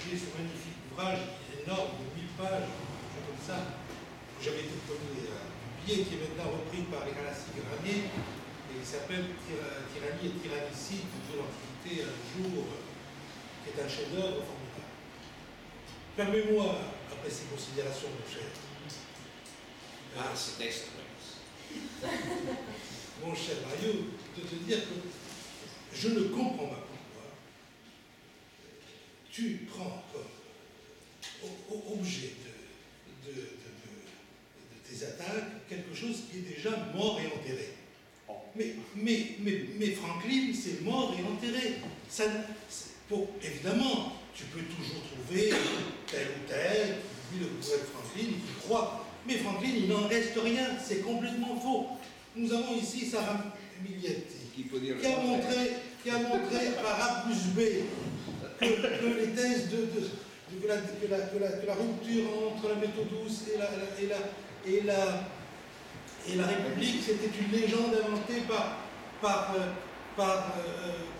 j'ai ce magnifique ouvrage énorme de 1000 pages, comme ça, que j'avais été publié, qui est maintenant repris par les classiques iraniens, et qui s'appelle Tyrannie et tyrannicide de l'Antiquité un jour, qui est un chef-d'œuvre formidable. Permets-moi, après ces considérations, mon cher, mon cher Mario, de te dire que je ne comprends pas pourquoi tu prends comme objet de tes attaques quelque chose qui est déjà mort et enterré. Mais Franklin, c'est mort et enterré. Évidemment, tu peux toujours trouver tel ou tel, le poète Franklin, qui croit. Mais Franklin, il n'en reste rien, c'est complètement faux. Nous avons ici Sarah Miglietti, qui a montré par A plus B que les thèses que la rupture entre la méthode douce et la République, c'était une légende inventée par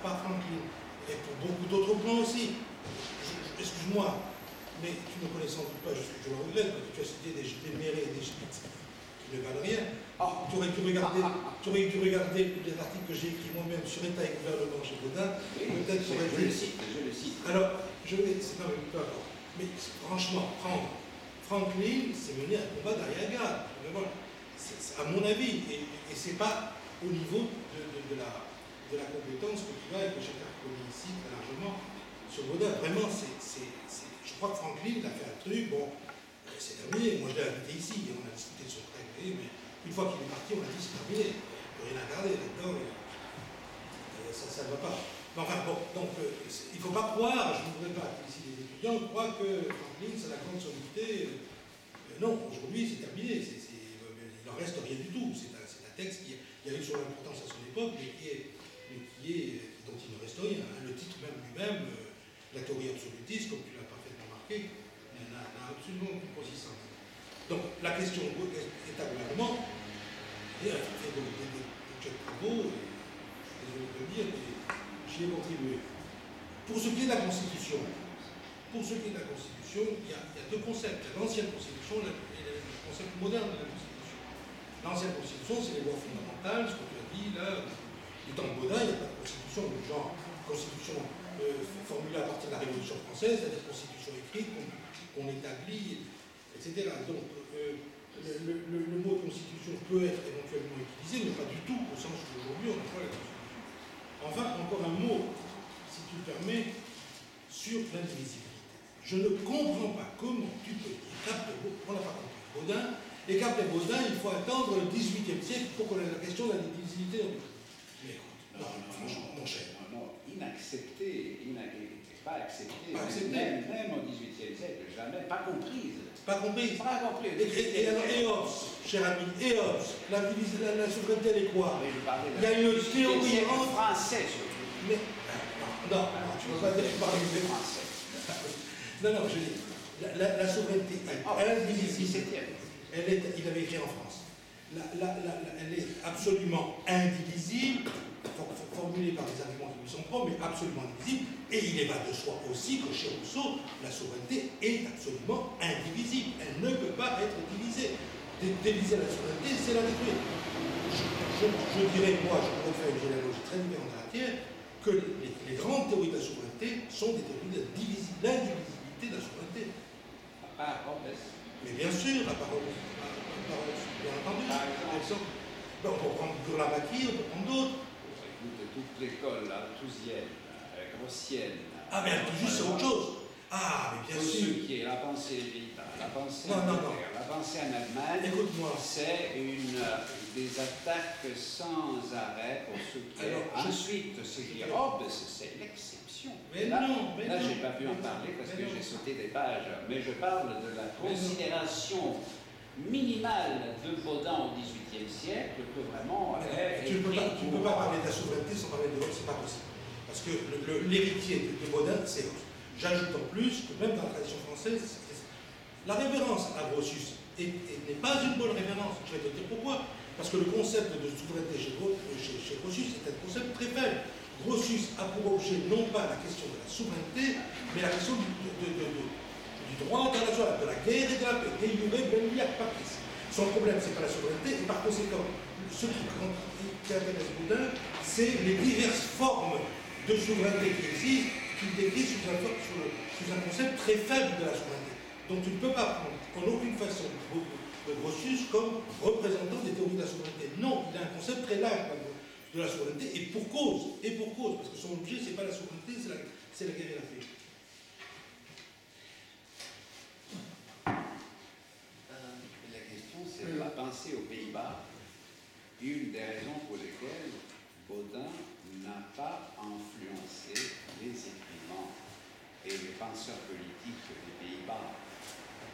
Franklin. Et pour beaucoup d'autres plans aussi. Excuse-moi, mais tu ne connais sans doute pas, je le regrette, parce que tu as cité des Mérés et des Spitz qui ne valent rien. Tu aurais dû regarder les articles que j'ai écrits moi-même sur État et gouvernement chez Baudin. Peut-être je le cite. Alors, non, mais peu importe. Mais franchement, Franklin s'est mené un combat d'arrière-garde. À mon avis, et c'est pas au niveau de la compétence que tu as et que j'ai reconnu ici très largement sur Baudin. Vraiment, je crois que Franklin a fait un truc, bon, c'est terminé. Moi, je l'ai invité ici, on a discuté de son traité, mais une fois qu'il est parti, on a dit c'est terminé. Il n'y a plus rien à garder là-dedans, ça ne va pas. Mais enfin, bon, donc, il ne faut pas croire, je ne voudrais pas ici les étudiants croient que Franklin, c'est la grande sommité. Non, aujourd'hui, c'est terminé. Il n'en reste rien du tout. C'est un texte qui a eu son importance à son époque, mais dont il ne reste rien. Le titre même lui-même, la théorie absolutiste, comme tu l'as parfaitement marqué, n'a absolument aucune consistance. Donc la question est à gouvernement, et elle fait des travaux, désolé de le dire, mais j'y ai contribué. Pour ce qui est de la Constitution, il y a deux concepts. Il y a l'ancienne Constitution et le concept moderne de la Constitution. L'ancienne Constitution, c'est les lois fondamentales, ce que tu as dit là. Du temps de Baudin, il n'y a pas de constitution du genre constitution formulée à partir de la Révolution française, c'est-à-dire constitution écrite qu'on établit, etc. Donc le mot constitution peut être éventuellement utilisé, mais pas du tout au sens où aujourd'hui on emploie la Constitution. Enfin, encore un mot, si tu le permets, sur l'indivisibilité. Je ne comprends pas comment tu peux dire on n'a pas compris Baudin, et qu'après Baudin, il faut attendre le XVIIIe siècle pour qu'on ait la question de l'indivisibilité. Mais écoute, franchement, mon cher. Non, inaccepté, pas accepté. Même au XVIIIe siècle, jamais, pas comprise. Pas comprise. Et alors, Hobbes, cher ami, la souveraineté, elle est quoi? Il y a une théorie en français, surtout. Mais, non, tu ne peux pas dire parler français. Non, je dis, la souveraineté est indivisible. Il avait écrit en France. Elle est absolument indivisible, formulée par des arguments qui lui sont propres, mais absolument indivisible. Et il est va de soi aussi que chez Rousseau, la souveraineté est absolument indivisible. Elle ne peut pas être divisée. Diviser la souveraineté, c'est la détruire. Je dirais, moi, je pourrais faire une généalogie très différente de la tienne, que les grandes théories de la souveraineté sont des théories de l'indivisibilité de la souveraineté. Mais bien sûr, la parole, bien entendu. On peut prendre Burlamaqui, on peut prendre d'autres. Toute l'école althusienne, grossienne. Ah, mais Althusius, c'est autre chose. Ah, mais bien sûr. Ce qui est la pensée vitale, la pensée Angleterre, la pensée en Allemagne, c'est des attaques sans arrêt pour ce qui est. Ensuite, ce qui est Hobbes, c'est l'exception. Mais là, non, mais là, non. j'ai pas pu en parler parce que j'ai sauté des pages. Mais je parle de la considération minimale de Baudin au XVIIIe siècle que vraiment. Tu ne peux pas parler de la souveraineté sans parler de Hobbes, c'est pas possible. Parce que l'héritier de Baudin, c'est Hobbes. J'ajoute en plus que même dans la tradition française, la révérence à Grotius n'est pas une bonne révérence. Je vais te dire pourquoi. Parce que le concept de souveraineté chez Grotius est un concept très faible. Grotius a pour objet non pas la question de la souveraineté, mais la question du droit international, de la guerre et de la paix. Et il y aurait belli ac pacis. Son problème, c'est pas la souveraineté, et par conséquent, ce qui intéresse Baudin, c'est les diverses formes de souveraineté qui existent, qu'il décrit sous un concept très faible de la souveraineté. Donc tu ne peux pas prendre en aucune façon Grotius comme représentant des théories de la souveraineté. Non, il a un concept très large de la souveraineté, et pour cause, parce que son objet, c'est pas la souveraineté, c'est la guerre et la paix. La question, c'est la pensée aux Pays-Bas. Une des raisons pour lesquelles Baudin n'a pas influencé les écrivains et les penseurs politiques des Pays-Bas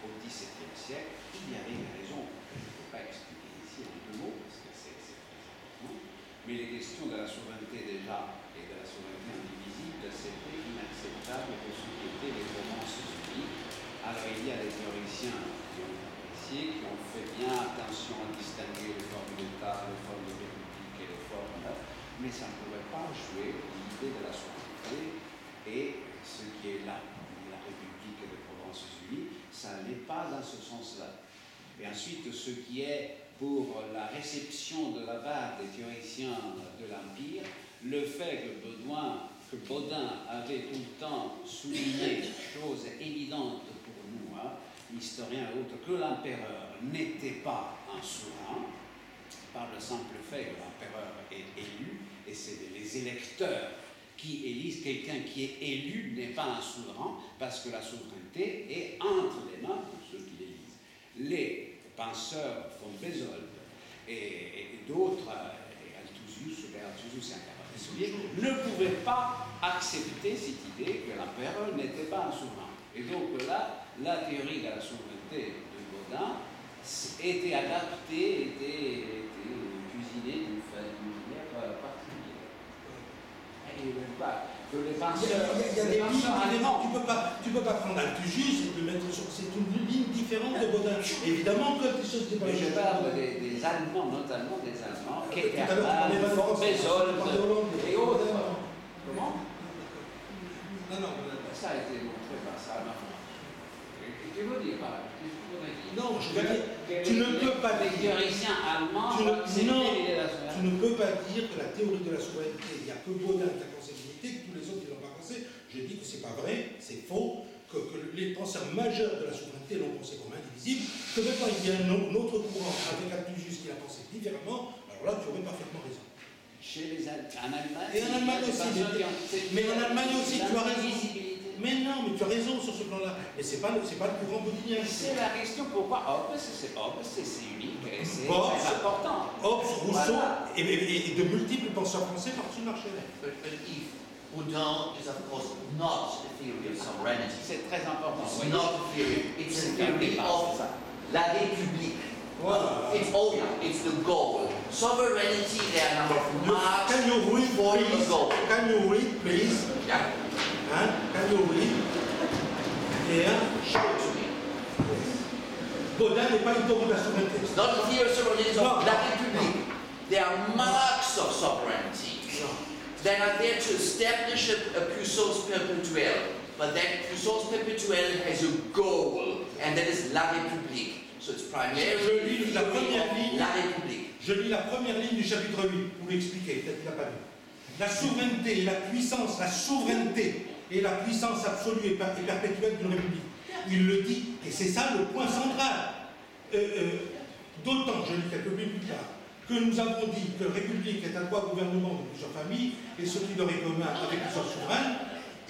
au XVIIe siècle, il y avait une raison que je ne peux pas expliquer ici en deux mots, parce que c'est très important. Mais les questions de la souveraineté déjà et de la souveraineté indivisible, c'était inacceptable pour ce qui était les Provences unies. Alors il y a des théoriciens qui ont apprécié, qui ont fait bien attention à distinguer les formes d'État, les formes de république et les formes, mais ça ne pouvait pas jouer l'idée de la souveraineté et ce qui est là, la République et les Provences unies, ça n'est pas dans ce sens-là. Et ensuite, ce qui est pour la réception de la part des théoriciens de l'Empire, le fait que Baudin avait tout le temps souligné, chose évidente pour nous, historiens et autres, que l'empereur n'était pas un souverain, par le simple fait que l'empereur est élu, et c'est les électeurs qui élisent quelqu'un qui est élu, n'est pas un souverain, parce que la souveraineté est entre les mains de ceux qui l'élisent. Les penseurs von Bezold et d'autres, Althusius c'est un particulier, ne pouvaient pas accepter cette idée que l'empereur n'était pas un souverain. Et donc là, la théorie de la souveraineté de Baudin était adaptée, était cuisinée d'une manière particulière. Et même pas que les penseurs, allemands. Tu peux pas prendre Althusius et le mettre sur. C'est une ligne différente de Baudin. Évidemment que les choses. Mais je parle des Allemands, notamment des Allemands, Keckermann, Bezold et autres. Comment? Non. Ça a été montré par ça. Tu veux dire par là? Non, je veux dire, tu ne peux pas dire. Les théoriciens allemands, tu ne peux pas dire que la théorie de la souveraineté, il n'y a que Baudin qui a pensé l'unité, que tous les autres ne l'ont pas pensé. Je dis que c'est pas vrai, c'est faux, que les penseurs majeurs de la souveraineté l'ont pensé comme indivisible, que maintenant il y a un autre courant avec Althusius qui l'a pensé différemment, alors là tu aurais parfaitement raison. En Allemagne. Et en Allemagne aussi. Mais en Allemagne aussi, tu as raison. Mais non, mais tu as raison sur ce plan-là. Mais c'est pas le courant baudinien. C'est la question pourquoi Hobbes, c'est unique et c'est important. Hobbes, Rousseau et de multiples penseurs français partout sur le marché. Baudin is of course not a theory of sovereignty. C'est très important. It's not a theory. It's a theory of la République. Voilà. It's the goal. Sovereignty, there are a number of marks for the goal. Can you read, please? Yeah. Can you read? Here. Show it to me. Baudin n'est pas une théorie de la souveraineté. It's not a theory of sovereignty, it's of la République. There are marks of sovereignty. They are there to establish a puissance perpétuelle. But that puissance perpétuelle has a goal, and that is la République. So it's primarily je lis la première ligne. La République. Je lis la première ligne du chapitre 8 pour l'expliquer, peut-être qu'il n'a pas lu. La souveraineté et la puissance, la souveraineté et la puissance absolue et perpétuelle d'une république. Il le dit, et c'est ça le point central. D'autant, je lis quelques minutes plus tard, que nous avons dit que la république est un droit gouvernement de plusieurs familles et ce qui leur est commun avec plusieurs souverains.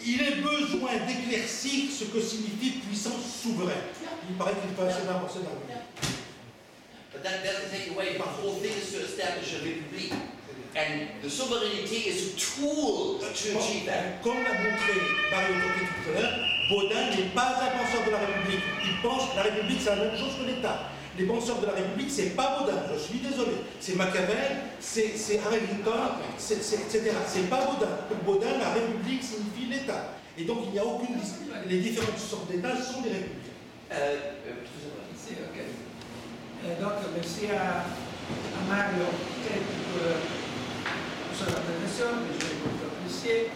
Il est besoin d'éclaircir ce que signifie puissance souveraine. Il paraît qu'il passe là pour cette argument. But that doesn't take away. The whole thing is to establish a république. And the sovereignty is a tool to achieve that. Comme l'a montré Mario Totti tout à l'heure, Baudin n'est pas un penseur de la République. Il pense que la République c'est la même chose que l'État. Les penseurs de la République, c'est pas Baudin, je suis désolé. C'est Machiavel, c'est Harrington, etc. C'est pas Baudin. Pour Baudin, la République signifie l'État. Et donc il n'y a aucune. Les différentes sortes d'États sont des républiques. Donc, merci à Mario pour son intervention. Je vais Monsieur,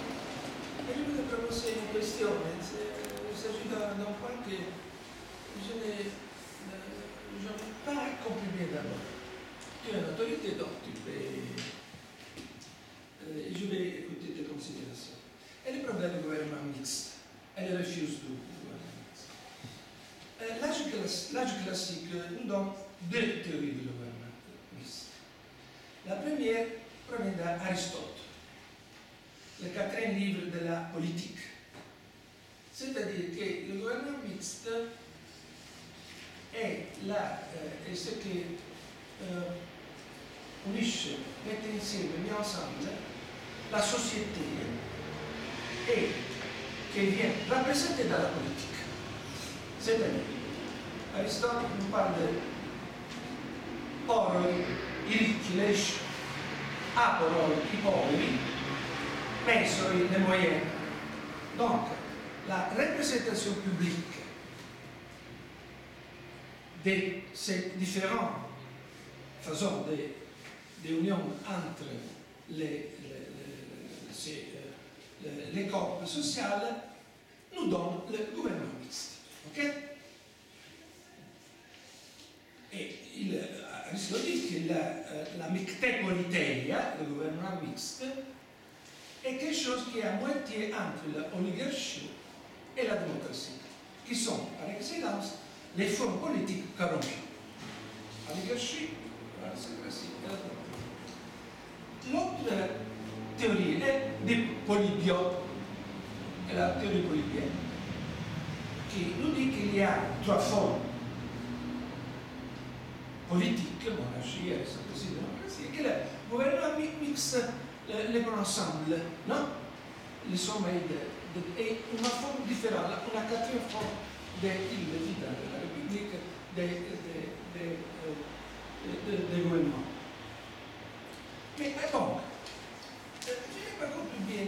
je voudrais proposer une question. Il s'agit d'un point que je n'ai pas compris bien d'abord. Tu es une autorité, donc je vais écouter tes considérations. Elle est problème du gouvernement mixte. Elle refuse du gouvernement mixte. L'âge classique nous donne deux théories du gouvernement mixte. La première provient d'Aristote, le quatrième livre de la politique. C'est-à-dire que le gouvernement mixte est ce qui unisce, mette insieme, met ensemble la société et qui vient rappresentée dans la politique. C'est-à-dire, Aristote nous parle de oro, i ricchi, le ricche, aporo, i poveri, messo les moyens. Donc, la représentation publique de ces différentes façons d'union entre les corps sociaux nous donne le gouvernement mixte. Okay? Et Aristote dit que la mixité politeia, le gouvernement mixte, est quelque chose qui est à moitié entre l'oligarchie et la démocratie, qui sont par excellence les formes politiques corrompues. L'oligarchie, la démocratie et la démocratie. L'autre théorie est de Polybios, la théorie polybienne, qui nous dit qu'il y a trois formes politiques, monarchie, aristocratie, démocratie, et que le gouvernement mixte les prend ensemble, non? Les sommeils et une forme différente, une quatrième forme de la République, des gouvernements. Mais bon, je n'ai pas compris bien.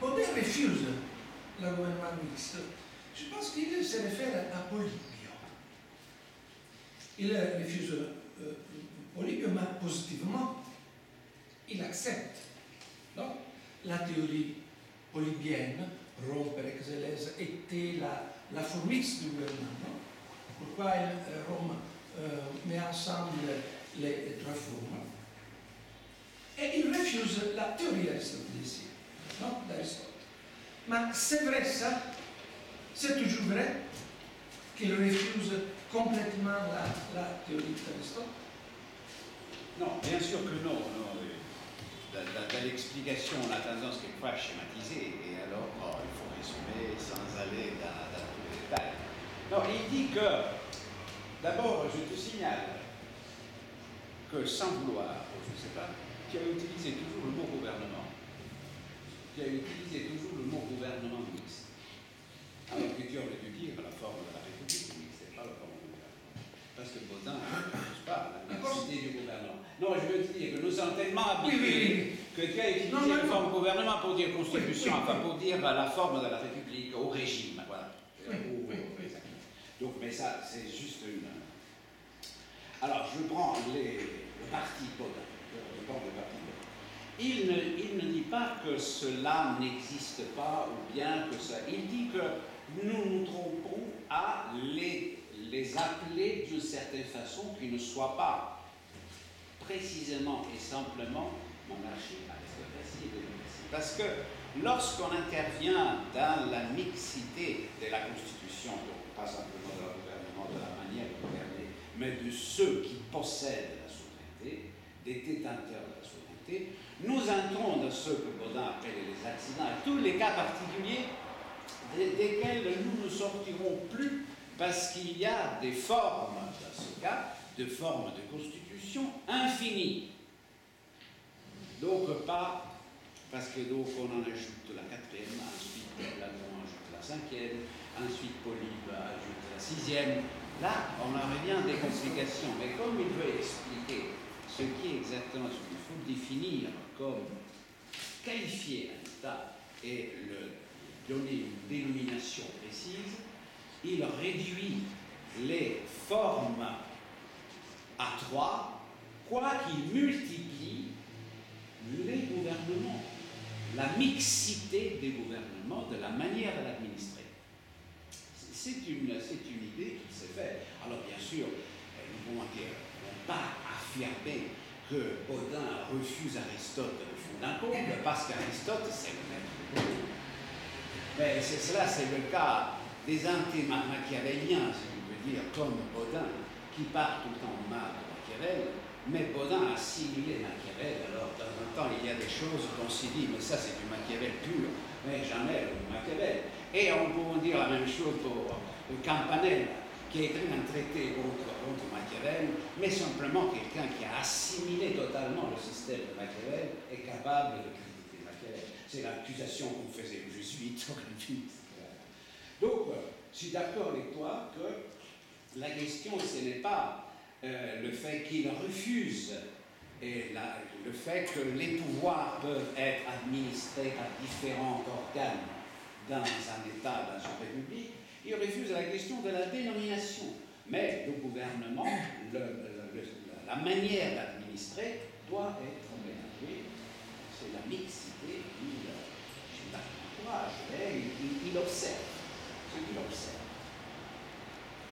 Baudelaire refuse le gouvernement mixte. Je pense qu'il se réfère à Polybio. Il refuse Polybio, mais positivement. Il accepte la théorie polybienne. Rome, par excellence, était la forme mixte du gouvernement. Pourquoi Rome met ensemble les trois formes. Et il refuse la théorie aristotélicienne, d'Aristote. Mais c'est vrai ça, c'est toujours vrai qu'il refuse complètement la théorie d'Aristote. Non, bien sûr que non. Dans l'explication, on a tendance quelquefois à schématiser, et alors il faut résumer sans aller dans tous les détails. Non, il dit que, d'abord, je te signale que sans vouloir, je ne sais pas, tu as utilisé toujours le mot gouvernement. Tu as utilisé toujours le mot gouvernement mixte. Alors que tu aurais dû dire la forme de la République mixte, c'est pas la forme du gouvernement. Parce que Baudin ne refuse pas la mixité du gouvernement. Non, je veux te dire que nous sommes tellement habitués que tu as utilisé la forme gouvernement pour dire constitution, enfin pour dire la forme de la République au régime. Voilà. Donc, mais ça, c'est juste une. Alors, je prends le parti Baudin. Il ne dit pas que cela n'existe pas ou bien que ça. Il dit que nous nous trompons à les appeler d'une certaine façon qui ne soit pas précisément et simplement monarchie, aristocratie et démocratie. Parce que lorsqu'on intervient dans la mixité de la Constitution, donc pas simplement de leur gouvernement, de la manière de gouverner, mais de ceux qui possèdent la souveraineté, des détenteurs de la souveraineté, nous entrons dans ce que Baudin appelle les accidents, et tous les cas particuliers desquels nous ne sortirons plus parce qu'il y a des formes, dans ce cas, de formes de constitution infinies. Donc pas, parce que donc on en ajoute la quatrième, ensuite Platon ajoute la cinquième, ensuite Polybe ajoute la sixième. Là, on en revient à des complications, mais comme il veut expliquer ce qui est exactement ce qu'il faut définir comme qualifier un État et le donner une dénomination précise, il réduit les formes à 3, quoiqu'il multiplie les gouvernements. la mixité des gouvernements, de la manière de l'administrer. C'est une idée qui s'est faite. Alors bien sûr, nous pouvons dire, on ne peut pas affirmer que Bodin refuse Aristote au fond d'un couple, parce qu'Aristote, c'est le maître du monde. Mais cela, c'est le cas des anti-machiavéliens, si on peut dire, comme Bodin, qui part tout le temps mal de Machiavel, mais Bodin a assimilé Machiavel. Alors, de temps en temps, il y a des choses qu'on s'y dit, mais ça, c'est du Machiavel pur, mais jamais du Machiavel. Et on peut dire la même chose pour Campanella, qui a écrit un traité contre Machiavel, mais simplement quelqu'un qui a assimilé totalement le système de Machiavel est capable de critiquer Machiavel. C'est l'accusation qu'on faisait aux jésuites. Donc, je suis d'accord avec toi que la question, ce n'est pas le fait qu'il refuse et le fait que les pouvoirs peuvent être administrés par différents organes dans un État, dans une république. Il refuse la question de la dénomination. Mais le gouvernement, la manière d'administrer doit être mélangée. C'est la mixité qu'il encourage. Il observe. Ce qu'il observe.